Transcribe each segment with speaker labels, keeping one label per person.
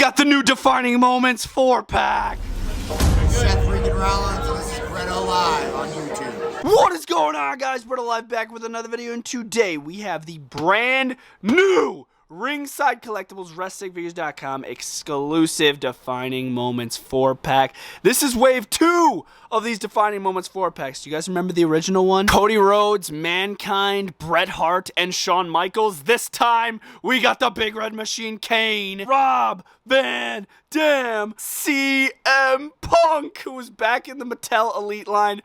Speaker 1: got the new Defining Moments 4-pack.
Speaker 2: Seth Freaking Rollins, and this is Bretto Live on YouTube.
Speaker 1: What is going on, guys? Bretto Live back with another video, and today we have the brand new Ringside Collectibles WrestlingFigures.com exclusive Defining Moments 4-pack. This is wave 2 of these Defining Moments 4-packs. Do you guys remember the original one? Cody Rhodes, Mankind, Bret Hart, and Shawn Michaels. This time, we got the Big Red Machine Kane, Rob Van Dam, CM Punk, who was back in the Mattel Elite line.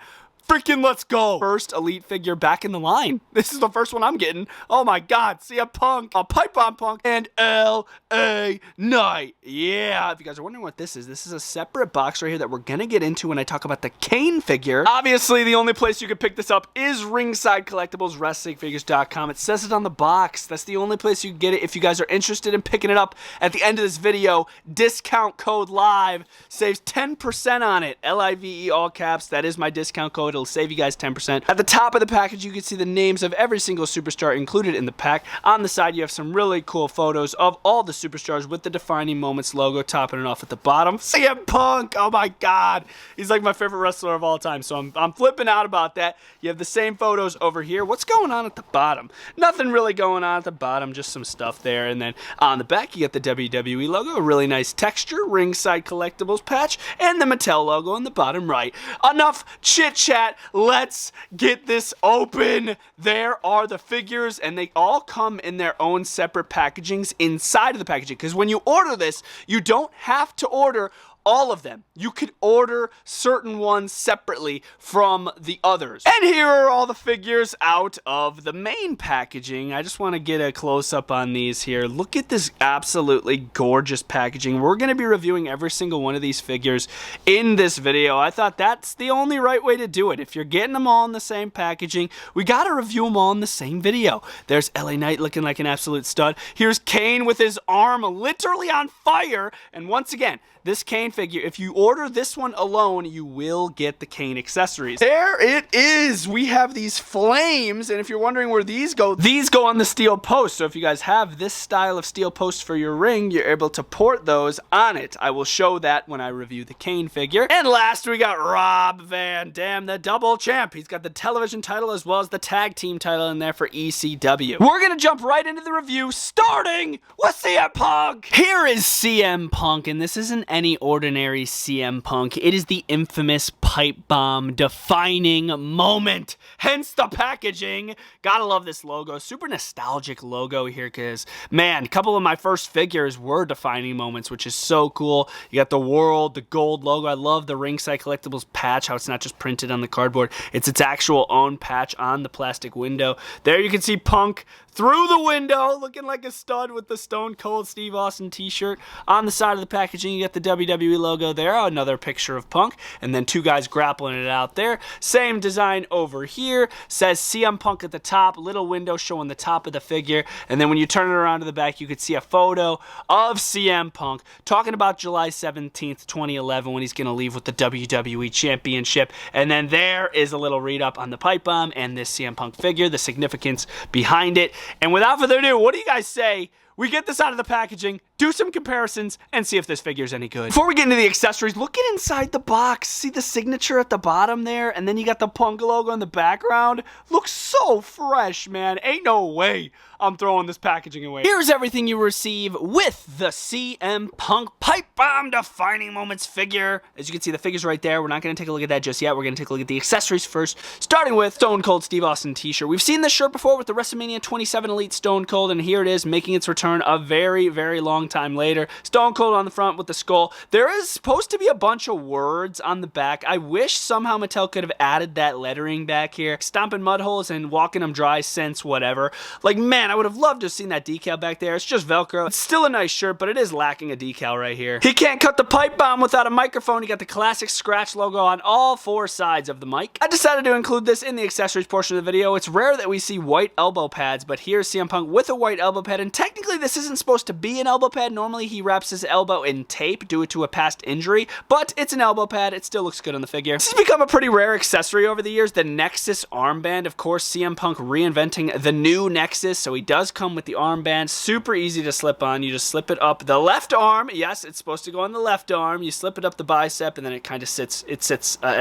Speaker 1: Freaking let's go. First Elite figure back in the line. This is the first one I'm getting. Oh my god. CM Punk, a Pipe Bomb Punk, and LA Knight. Yeah. If you guys are wondering what this is a separate box right here that we're gonna get into when I talk about the Kane figure. Obviously, the only place you can pick this up is Ringside Collectibles WrestlingFigures.com. It says it on the box. That's the only place you can get it. If you guys are interested in picking it up at the end of this video, discount code LIVE saves 10% on it. LIVE all caps. That is my discount code. It'll save you guys 10%. At the top of the package, you can see the names of every single superstar included in the pack. On the side, you have some really cool photos of all the superstars with the Defining Moments logo topping it off at the bottom. CM Punk, oh my god. He's like my favorite wrestler of all time, so I'm flipping out about that. You have the same photos over here. What's going on at the bottom? Nothing really going on at the bottom, just some stuff there. And then on the back, you get the WWE logo, a really nice texture, Ringside Collectibles patch, and the Mattel logo on the bottom right. Enough chit-chat. Let's get this open. There are the figures, and they all come in their own separate packagings inside of the packaging, because when you order this, you don't have to order all of them. You could order certain ones separately from the others. And here are all the figures out of the main packaging. I just want to get a close-up on these here. Look at this absolutely gorgeous packaging. We're going to be reviewing every single one of these figures in this video. I thought that's the only right way to do it. If you're getting them all in the same packaging, we got to review them all in the same video. There's LA Knight looking like an absolute stud. Here's Kane with his arm literally on fire. And once again, this Kane figure, if you order this one alone, you will get the Kane accessories. There it is. We have these flames, and if you're wondering where these go on the steel post. So if you guys have this style of steel post for your ring, you're able to port those on it. I will show that when I review the Kane figure. And last, we got Rob Van Dam, the double champ. He's got the television title as well as the tag team title in there for ECW. We're gonna jump right into the review, starting with CM Punk. Here is CM Punk, and this isn't any ordinary CM Punk. It is the infamous pipe bomb defining moment. Hence the packaging. Gotta love this logo. Super nostalgic logo here, because, man, a couple of my first figures were defining moments, which is so cool. You got the world, the gold logo. I love the Ringside Collectibles patch, how it's not just printed on the cardboard. It's its actual own patch on the plastic window. There you can see Punk through the window, looking like a stud with the Stone Cold Steve Austin t-shirt. On the side of the packaging, you got the WWE logo there, another picture of Punk, and then two guys grappling it out there. Same design over here, says CM Punk at the top, little window showing the top of the figure, and then when you turn it around to the back, you could see a photo of CM Punk talking about July 17th, 2011, when he's going to leave with the WWE Championship, and then there is a little read-up on the pipe bomb and this CM Punk figure, the significance behind it. And without further ado, what do you guys say we get this out of the packaging, do some comparisons, and see if this figure's any good? Before we get into the accessories, look at inside the box. See the signature at the bottom there? And then you got the Punk logo in the background. Looks so fresh, man. Ain't no way I'm throwing this packaging away. Here's everything you receive with the CM Punk Pipe Bomb Defining Moments figure. As you can see, the figure's right there. We're not going to take a look at that just yet. We're going to take a look at the accessories first, starting with Stone Cold Steve Austin t-shirt. We've seen this shirt before with the WrestleMania 27 Elite Stone Cold, and here it is, making its return a very, very long time later. Stone Cold on the front with the skull. There is supposed to be a bunch of words on the back. I wish somehow Mattel could have added that lettering back here. Stomping mud holes and walking them dry since whatever. Like, man, I would have loved to have seen that decal back there. It's just Velcro. It's still a nice shirt, but it is lacking a decal right here. He can't cut the pipe bomb without a microphone. You got the classic scratch logo on all four sides of the mic. I decided to include this in the accessories portion of the video. It's rare that we see white elbow pads, but here's CM Punk with a white elbow pad, and technically this isn't supposed to be an elbow pad. Normally he wraps his elbow in tape due to a past injury, but it's an elbow pad. It still looks good on the figure. This has become a pretty rare accessory over the years. The Nexus armband, of course, CM Punk reinventing the new Nexus, so So he does come with the armband. Super easy to slip on. You just slip it up the left arm. Yes, it's supposed to go on the left arm. You slip it up the bicep, and then it kind of sits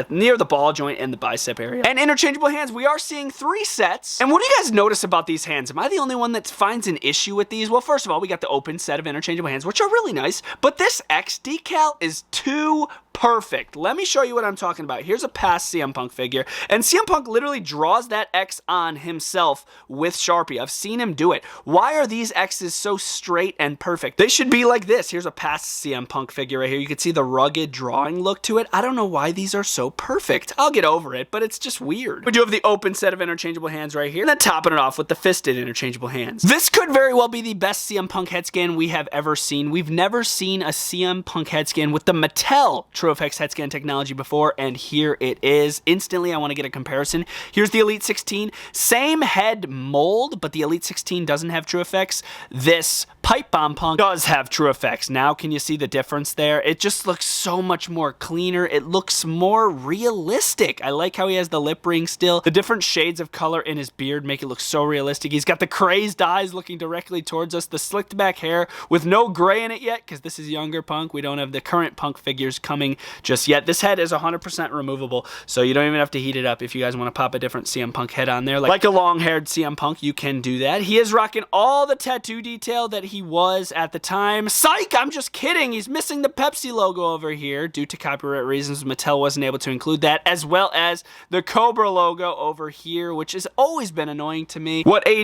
Speaker 1: near the ball joint and the bicep area. And interchangeable hands, we are seeing 3 sets. And what do you guys notice about these hands? Am I the only one that finds an issue with these? Well, first of all, we got the open set of interchangeable hands, which are really nice, but this X decal is too perfect. Let me show you what I'm talking about. Here's a past CM Punk figure, and CM Punk literally draws that X on himself with Sharpie. I've seen him do it. Why are these X's so straight and perfect? They should be like this. Here's a past CM Punk figure right here. You can see the rugged drawing look to it. I don't know why these are so perfect. I'll get over it, but it's just weird. We do have the open set of interchangeable hands right here, and then topping it off with the fisted interchangeable hands. This could very well be the best CM Punk head scan we have ever seen. We've never seen a CM Punk head scan with the Mattel TrueFX head scan technology before, and here it is. Instantly, I want to get a comparison. Here's the Elite 16. Same head mold, but the Elite 16 doesn't have TrueFX. This Pipe Bomb Punk does have TrueFX. Now, can you see the difference there? It just looks so much more cleaner. It looks more realistic. I like how he has the lip ring still. The different shades of color in his beard make it look so realistic. He's got the crazed eyes looking directly towards us, the slicked back hair with no gray in it yet, because this is younger Punk. We don't have the current Punk figures coming just yet. This head is 100% removable, so you don't even have to heat it up. If you guys want to pop a different CM Punk head on there, like a long-haired CM Punk, you can do that. He is rocking all the tattoo detail that he was at the time. Psych! I'm just kidding. He's missing the Pepsi logo over here due to copyright reasons. Mattel wasn't able to include that, as well as the Cobra logo over here, which has always been annoying to me. What the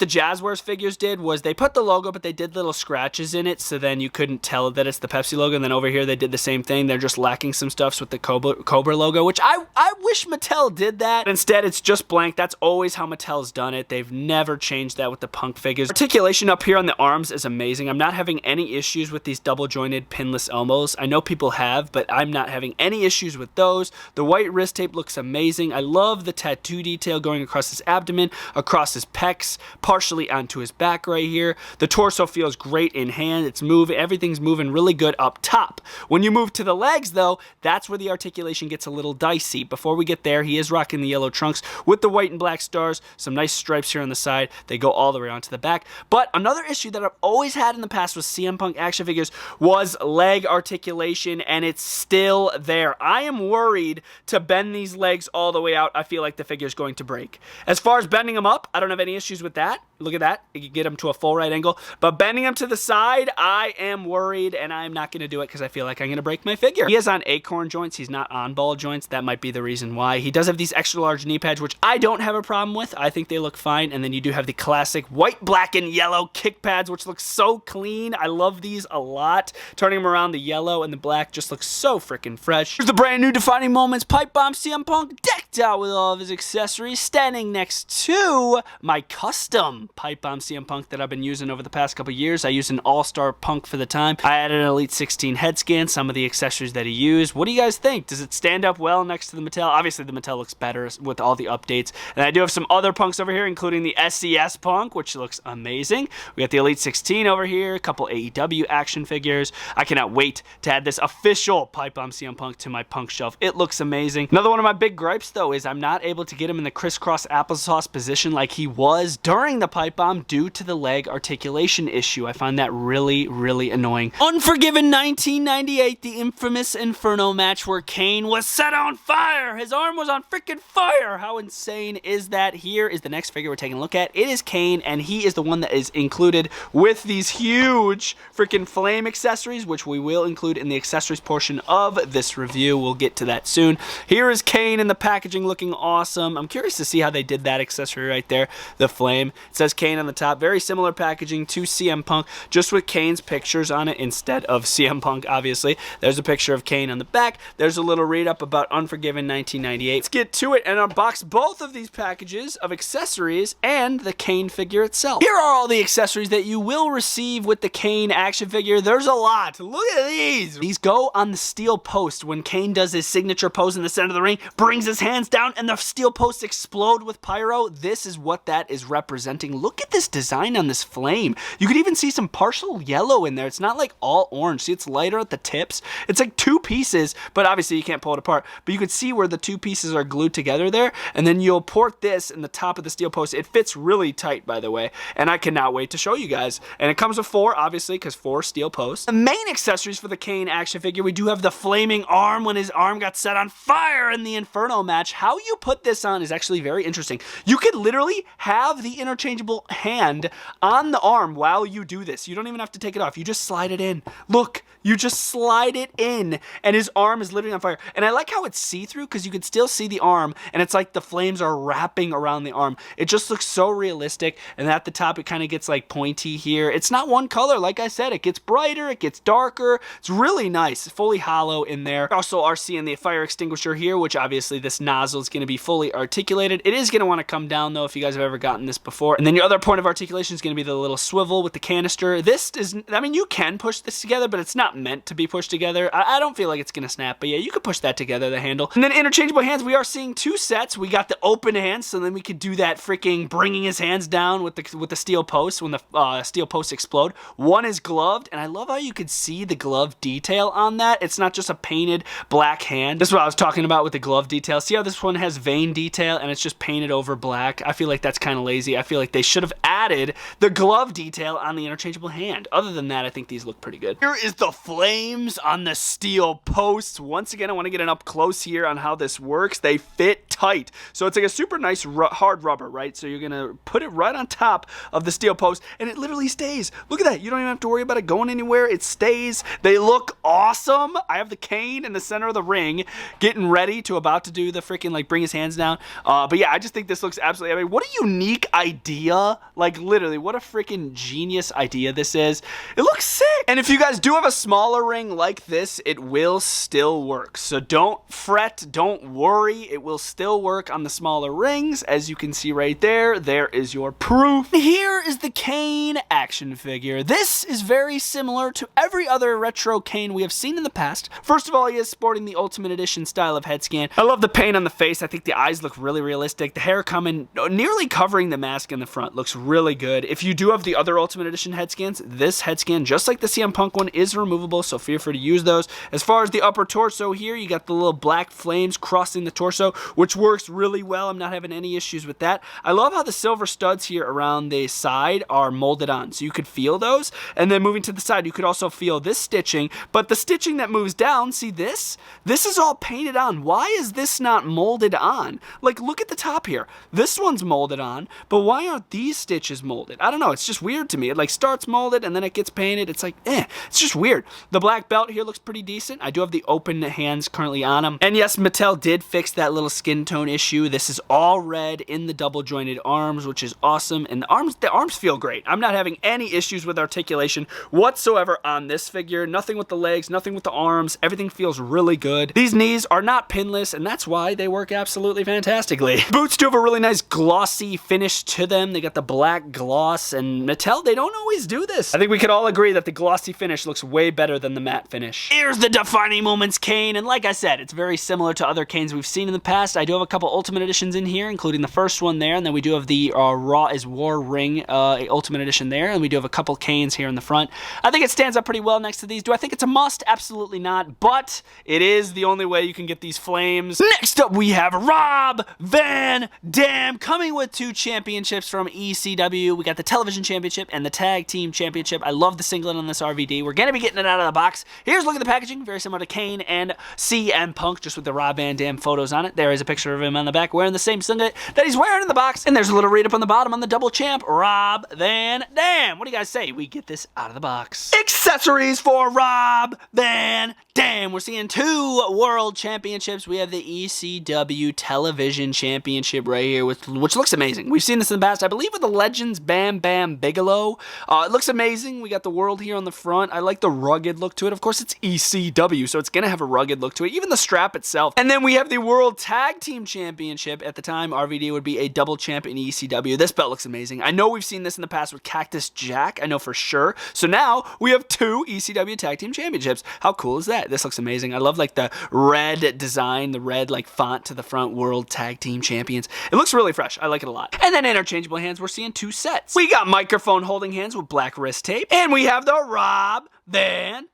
Speaker 1: Jazzwares figures did was they put the logo, but they did little scratches in it, so then you couldn't tell that it's the Pepsi logo. And then over here they did the same thing. They're just lacking some stuffs with the Cobra logo, which I wish Mattel did that. Instead, it's just blank. That's always how Mattel's done it. They've never changed that with the Punk figures. Articulation up here on the arms is amazing. I'm not having any issues with these double jointed pinless elbows. I know people have, but I'm not having any issues with those. The white wrist tape looks amazing. I love the tattoo detail going across his abdomen, across his pecs, partially onto his back right here. The torso feels great in hand. It's moving. Everything's moving really good up top. When you move to the legs, though, that's where the articulation gets a little dicey. Before we get there, he is rocking the yellow trunks with the white and black stars, some nice stripes here on the side. They go all the way onto the back. But another issue that I've always had in the past with CM Punk action figures was leg articulation, and it's still there. I am worried to bend these legs all the way out. I feel like the figure's going to break. As far as bending them up, I don't have any issues with that. Look at that. You can get them to a full right angle. But bending them to the side, I am worried, and I'm not going to do it because I feel like I'm going to break my figure. He is on acorn joints. He's not on ball joints. That might be the reason why. He does have these extra large knee pads, which I don't have a problem with. I think they look fine. And then you do have the classic white, black, and yellow kick pads, which look so clean. I love these a lot. Turning them around, the yellow and the black just looks so freaking fresh. Here's the brand new Defining Moments Pipe Bomb CM Punk, decked out with all of his accessories, standing next to my custom Pipe Bomb CM Punk that I've been using over the past couple years. I used an All-Star Punk for the time. I added an Elite 16 head scan, some of the accessories that he used. What do you guys think? Does it stand up well next to the Mattel? Obviously, the Mattel looks better with all the updates. And I do have some other Punks over here, including the SCS Punk, which looks amazing. We got the Elite 16 over here, a couple AEW action figures. I cannot wait to add this official Pipe Bomb CM Punk to my Punk shelf. It looks amazing. Another one of my big gripes, though, is I'm not able to get him in the crisscross applesauce position like he was during the Pipe Bomb due to the leg articulation issue. I find that really, really annoying. Unforgiven 1998, the infamous Inferno match where Kane was set on fire. His arm was on freaking fire. How insane is that? Here is the next figure we're taking a look at. It is Kane, and he is the one that is included with these huge freaking flame accessories, which we will include in the accessories portion of this review. We'll get to that soon. Here is Kane in the packaging looking awesome. I'm curious to see how they did that accessory right there, the flame. It says Kane on the top. Very similar packaging to CM Punk, just with Kane's pictures on it instead of CM Punk, obviously. There's a picture of Kane on the back. There's a little read-up about Unforgiven 1998. Let's get to it and unbox both of these packages of accessories and the Kane figure itself. Here are all the accessories accessories that you will receive with the Kane action figure, there's a lot. Look at these. These go on the steel post when Kane does his signature pose in the center of the ring, brings his hands down, and the steel posts explode with pyro. This is what that is representing. Look at this design on this flame. You could even see some partial yellow in there. It's not like all orange. See, it's lighter at the tips. It's like two pieces, but obviously you can't pull it apart. But you can see where the two pieces are glued together there, and then you'll port this in the top of the steel post. It fits really tight, by the way, and I cannot wait to show you guys. And it comes with 4, obviously, because 4 steel posts. The main accessories for the Kane action figure, we do have the flaming arm when his arm got set on fire in the Inferno match. How you put this on is actually very interesting. You could literally have the interchangeable hand on the arm while you do this. You don't even have to take it off. You just slide it in. Look, you just slide it in, and his arm is literally on fire. And I like how it's see-through, because you can still see the arm, and it's like the flames are wrapping around the arm. It just looks so realistic, and at the top, it kind of gets like pointy here. It's not one color, like I said. It gets brighter, it gets darker. It's really nice. Fully hollow in there. Also are seeing the fire extinguisher here, which obviously this nozzle is going to be fully articulated. It is going to want to come down, though, if you guys have ever gotten this before. And then your other point of articulation is going to be the little swivel with the canister. This is, I mean, you can push this together, but it's not meant to be pushed together. I don't feel like it's going to snap, but yeah, you could push that together, the handle. And then interchangeable hands, we are seeing 2 sets. We got the open hands, so then we could do that freaking bringing his hands down with the steel posts when the steel posts explode. One is gloved, and I love how you could see the glove detail on that. It's not just a painted black hand. This is what I was talking about with the glove detail. See how this one has vein detail, and it's just painted over black? I feel like that's kind of lazy. I feel like they should have added the glove detail on the interchangeable hand. Other than that, I think these look pretty good. Here is the flames on the steel posts. Once again, I want to get an up close here on how this works. They fit tight. So it's like a super nice hard rubber, right? So you're going to put it right on top of the steel post, and it literally stays. Look at that. You don't even have to worry about it going anywhere. It stays. They look awesome. I have the Kane in the center of the ring getting ready to about to do the freaking, like, bring his hands down. But yeah, I just think this looks absolutely, I mean, what a unique idea. Like, literally, what a freaking genius idea this is. It looks sick. And if you guys do have a smaller ring like this, it will still work. So don't fret, don't worry. It will still work on the smaller rings. As you can see right there, there is your proof. Here is the Kane action figure. This is very similar to every other retro Kane we have seen in the past. First of all, he is sporting the Ultimate Edition style of head scan. I love the paint on the face. I think the eyes look really realistic. The hair coming, nearly covering the mask in the front, looks really good. If you do have the other Ultimate Edition head scans, this head scan, just like the CM Punk one, is removable, so feel free to use those. As far as the upper torso here, you got the little black flames crossing the torso, which works really well. I'm not having any issues with that. I love how the silver studs here around the side are molded on, so you could feel those. And then moving to the side, you could also feel this stitching, but the stitching that moves down, see this? This is all painted on. Why is this not molded on? Like, look at the top here. This one's molded on, but why aren't these stitches molded? I don't know. It's just weird to me. It like starts molded and then it gets painted. It's like, it's just weird. The black belt here looks pretty decent. I do have the open hands currently on them. And yes, Mattel did fix that little skin tone issue. This is all red in the double jointed arms, which is awesome. And the arms feel great. I'm not having any issues with articulation whatsoever on this figure. Nothing with the legs, nothing with the arms. Everything feels really good. These knees are not pinless, and that's why they work absolutely fantastically. Boots do have a really nice glossy finish to them. They got the black gloss, and Mattel, they don't always do this. I think we could all agree that the glossy finish looks way better than the matte finish. Here's the Defining Moments Kane, and like I said, it's very similar to other Kanes we've seen in the past. I do have a couple Ultimate Editions in here, including the first one there, and then we do have the Raw is War Ring Ultimate Edition there, and we do have a couple Kanes here in the front. I think it stands up pretty well next to these. Do I think it's a must? Absolutely not, but it is the only way you can get these flames. Next up, we have Rob Van Dam coming with 2 championships from ECW. We got the Television Championship and the Tag Team Championship. I love the singlet on this RVD. We're going to be getting it out of the box. Here's a look at the packaging. Very similar to Kane and CM Punk, just with the Rob Van Dam photos on it. There is a picture of him on the back wearing the same singlet that he's wearing in the box. And there's a little read up on the bottom on the double champ, Rob Van Dam. What do you guys say? We get this out of the box. Accessories for Rob Van damn, we're seeing 2 world championships. We have the ECW Television Championship right here, which looks amazing. We've seen this in the past, I believe, with the Legends Bam Bam Bigelow. It looks amazing. We got the world here on the front. I like the rugged look to it. Of course, it's ECW, so it's going to have a rugged look to it. Even the strap itself. And then we have the World Tag Team Championship. At the time, RVD would be a double champ in ECW. This belt looks amazing. I know we've seen this in the past with Cactus Jack. I know for sure. So now we have 2 ECW Tag Team Championships. How cool is that? This looks amazing. I love like the red design, the red like font to the front, World Tag Team Champions. It looks really fresh. I like it a lot. And then interchangeable hands, we're seeing 2 sets. We got microphone holding hands with black wrist tape, and we have the Rob Van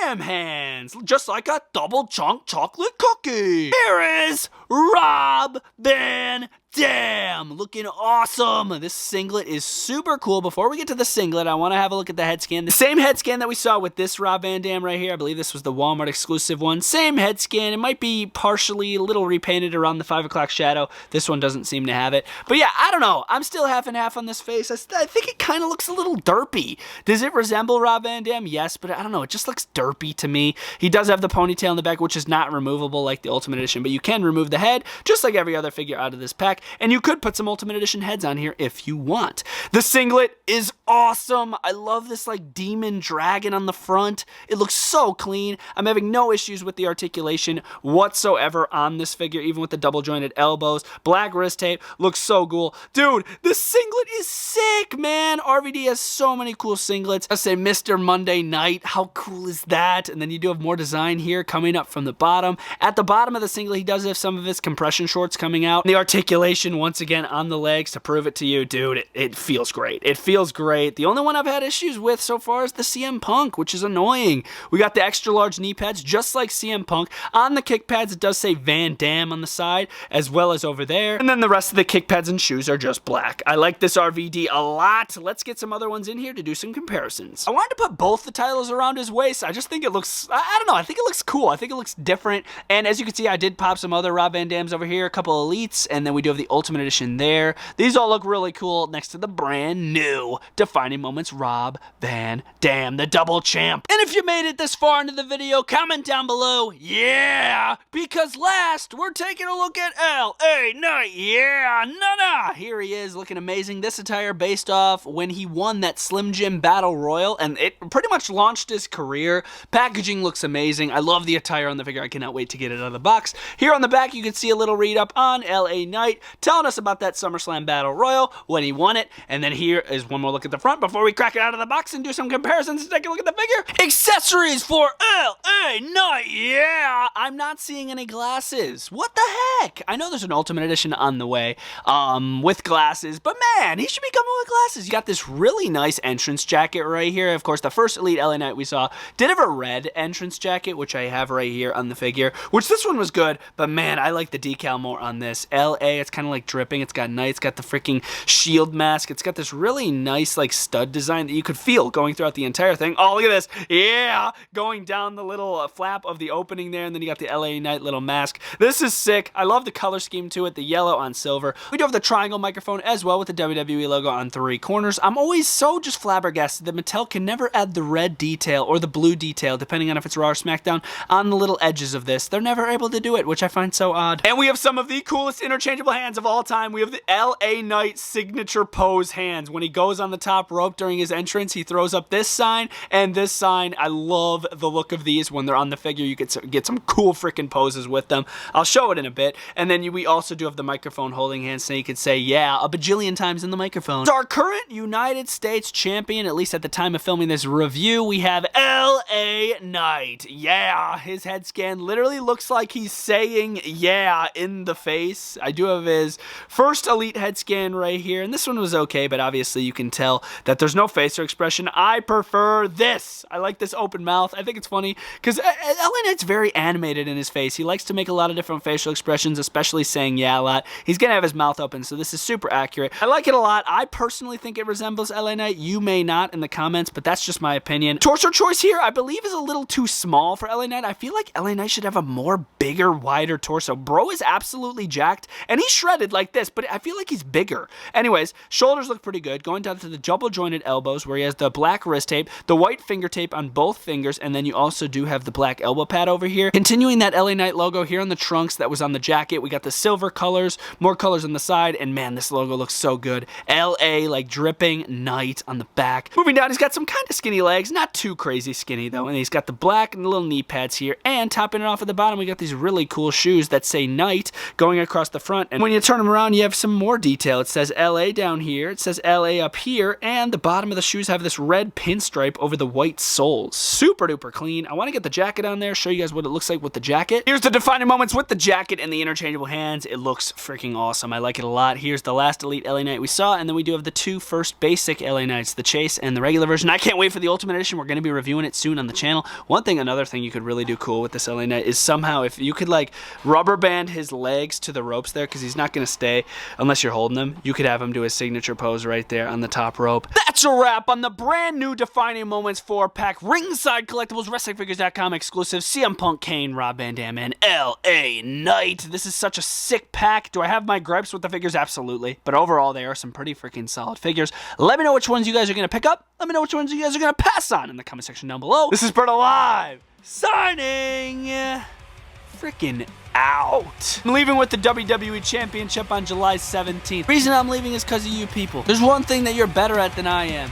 Speaker 1: Dam hands, just like a double chunk chocolate cookie. Here is Rob Van Dam, looking awesome. This singlet is super cool. Before we get to the singlet, I want to have a look at the head scan. The same head scan that we saw with this Rob Van Dam right here. I believe this was the Walmart exclusive one. Same head scan. It might be partially a little repainted around the 5 o'clock shadow. This one doesn't seem to have it. But yeah, I don't know. I'm still half and half on this face. I think it kind of looks a little derpy. Does it resemble Rob Van Dam? Yes, but I don't know. It just looks derpy to me. He does have the ponytail in the back, which is not removable like the Ultimate Edition, but you can remove the head, just like every other figure out of this pack. And you could put some Ultimate Edition heads on here if you want. The singlet is awesome. I love this like demon dragon on the front. It looks so clean. I'm having no issues with the articulation whatsoever on this figure, even with the double jointed elbows. Black wrist tape looks so cool. Dude, the singlet is sick, man. RVD has so many cool singlets. I say Mr. Monday Night. How cool is that? And then you do have more design here coming up from the bottom. At the bottom of the singlet, he does have some of his compression shorts coming out. The articulation, once again, on the legs to prove it to you, dude, it feels great. It feels great. The only one I've had issues with so far is the CM Punk, which is annoying. We got the extra large knee pads, just like CM Punk. On the kick pads, it does say Van Dam on the side, as well as over there. And then the rest of the kick pads and shoes are just black. I like this RVD a lot. Let's get some other ones in here to do some comparisons. I wanted to put both the titles around his waist. I just think it looks, I don't know, I think it looks cool. I think it looks different. And as you can see, I did pop some other Rob Van Dams over here, a couple Elites, and then we do have the Ultimate Edition there. These all look really cool next to the brand new Defining Moments Rob Van Dam, the double champ. And if you made it this far into the video, comment down below, yeah, because last we're taking a look at LA Knight, yeah, nah. Here he is looking amazing. This attire based off when he won that Slim Jim Battle Royal, and it pretty much launched his career. Packaging looks amazing. I love the attire on the figure. I cannot wait to get it out of the box. Here on the back, you can see a little read up on LA Knight telling us about that SummerSlam Battle Royal when he won it. And then here is one more look at the front before we crack it out of the box and do some comparisons and take a look at the figure. Accessories for LA Knight. Yeah, I'm not seeing any glasses. What the heck? I know there's an Ultimate Edition on the way with glasses, but man, he should be coming with glasses. You got this really nice entrance jacket right here. Of course, the first Elite LA Knight we saw did have a red entrance jacket, which I have right here on the figure, which this one was good, but man, I like the decal more on this. LA, it's kind of like dripping. It's got nice, it's got the freaking shield mask. It's got this really nice like stud design that you could feel going throughout the entire thing. Oh, look at this. Yeah, going down the little flap of the opening there, and then you got the LA Knight little mask. This is sick. I love the color scheme to it, the yellow on silver. We do have the triangle microphone as well with the WWE logo on 3 corners. I'm always so just flabbergasted that Mattel can never add the red detail or the blue detail, depending on if it's Raw or SmackDown, on the little edges of this. They're never able to do it, which I find so odd. And we have some of the coolest interchangeable hands of all time. We have the LA Knight signature pose hands. When he goes on the top rope during his entrance, he throws up this sign and this sign. I love the look of these when they're on the figure. You get some cool freaking poses with them. I'll show it in a bit. And then we also do have the microphone holding hands, so you could say, yeah, a bajillion times in the microphone. So our current United States champion, at least at the time of filming this review, we have LA Knight. Yeah, his head scan literally looks like he's saying yeah in the face. I do have his first Elite head scan right here, and this one was okay, but obviously you can tell that there's no facial expression. I prefer this. I like this open mouth. I think it's funny because LA Knight's very animated in his face. He likes to make a lot of different facial expressions, especially saying yeah a lot. He's gonna have his mouth open, so this is super accurate. I like it a lot. I personally think it resembles LA Knight. You may not in the comments, but that's just my opinion. Torso choice here, I believe, is a little too small for LA Knight. I feel like LA Knight should have a more bigger, wider torso. Bro is absolutely jacked, and he's shredded shredded like this, but I feel like he's bigger. Anyways, shoulders look pretty good. Going down to the double jointed elbows where he has the black wrist tape, the white finger tape on both fingers, and then you also do have the black elbow pad over here. Continuing that LA Knight logo here on the trunks that was on the jacket. We got the silver colors, more colors on the side, and man, this logo looks so good. LA, like dripping Knight on the back. Moving down, he's got some kind of skinny legs, not too crazy skinny though, and he's got the black and the little knee pads here, and topping it off at the bottom, we got these really cool shoes that say Knight going across the front, and when you turn them around, you have some more detail. It says LA down here, it says LA up here, and the bottom of the shoes have this red pinstripe over the white soles. Super duper clean. I want to get the jacket on there, show you guys what it looks like with the jacket. Here's the defining moments with the jacket and the interchangeable hands. It looks freaking awesome. I like it a lot. Here's the last Elite LA Knight we saw, and then we do have the two first basic LA Knights, the Chase and the regular version. I can't wait for the Ultimate Edition. We're going to be reviewing it soon on the channel. Another thing you could really do cool with this LA Knight is somehow if you could like rubber band his legs to the ropes there, because he's not going to stay unless you're holding him. You could have him do his signature pose right there on the top rope. That's a wrap on the brand new Defining Moments 4-pack Ringside Collectibles WrestlingFigures.com exclusive CM Punk, Kane, Rob Van Dam, and LA Knight. This is such a sick pack. Do I have my gripes with the figures? Absolutely. But overall, they are some pretty freaking solid figures. Let me know which ones you guys are going to pick up. Let me know which ones you guys are going to pass on in the comment section down below. This is Bretto Live, signing freaking out. I'm leaving with the WWE Championship on July 17th. The reason I'm leaving is because of you people. There's one thing that you're better at than I am.